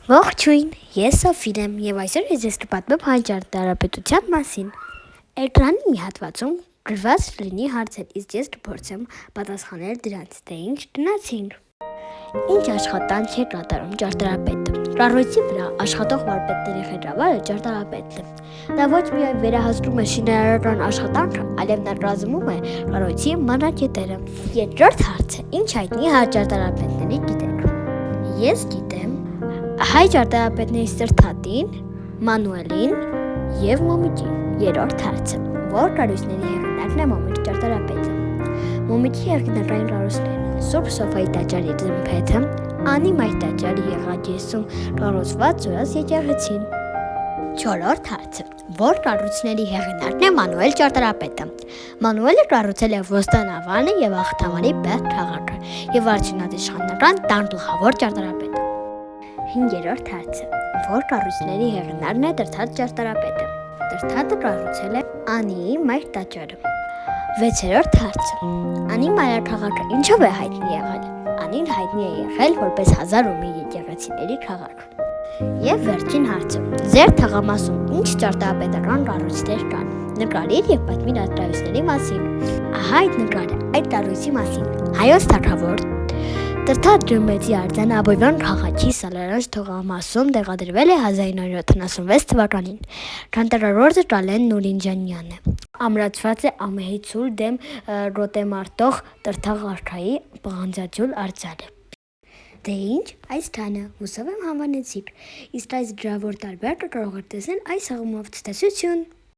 Ողջույն, ես Սոֆին եմ եւ այսօր ես կպատմեմ հայ ճարտարապետության մասին։ Էկրանի մի հատվածում գրված լինի հարցեր, իսկ ես կփորձեմ պատասխանել դրանց, թե ինչ գնացինք։ Ինչ աշխատանք է կատարում ճարտարապետը։ Կառույցի վրա աշխատող վարպետների խեժավարը ճարտարապետն է։ Նա ոչ միայն վերահսկում է շինարարական աշխատանքը, այլև նա կազմում է կառույցի մանրակետերը։ Երկրորդ հարցը՝ ինչ հայտնի հայ ճարտարապետների գիտեք։ Ես գիտեմ հայ ճարտարապետների Սրթատին, Մանուելին և Մոմիկին։ Երրորդ հարցը՝ որ կառույցների հեղինակն է Մոմիկ ճարտարապետը։ Մոմիկի հեղինակային կառույցներն են Սուրբ Սոֆիայի տաճարի ձմփեթը, Անի Մայր տաճարի եղագեսում կառուցված Զորաց եկեղեցին։ Չորրորդ հարցը՝ որ կառույցների հեղինակն է Մանուել ճարտարապետը։ Մանուելը կառուցել է Ոստան ավանը և Աղթամարի Բերդ քաղաքը և արդյունադիշխանական տան գլխավոր ճարտարապետը։ Հինգերորդ հարցը՝ որ կառույցների հեղինակն է Տրթատ ճարտարապետը։ Տրթատը կառուցել է Անիի Մայր տաճարը։ Վեցերորդ հարցը՝ Անի մայրաքաղաքը ինչով է հայտնի եղել։ Անին հայտնի է եղել որպես 1001 եկեղեցիների քաղաք։ Եվ վերջին հարցը՝ ձեր թաղամասում ինչ ճարտարապետական կառույցներ կան։ Նկարիր և պատմիր այդ կառույցների մասին։ Ահա այդ նկարը այդ կառույցի մասին։ Հայոց թագավոր Տրթատ Գյումրեցի արձանը Աբովյան քաղաքի Սալարանջ թաղամասում տեղադրվել է 1976 թվականին։ Քանտարարորդը Կալեն Նուրինջանյանն է։ Ամրացված է ամեհի ցուլ դեմ ռոտեմարտող Տրթաղ արքայի պղնձաձուլ արձանը։ Դե ինչ, այսքանը, հուսով եմ համարեցիք, իսկ այս գրավոր տարբերակը կարող եք տեսնել այս հղումով ցտեսություն։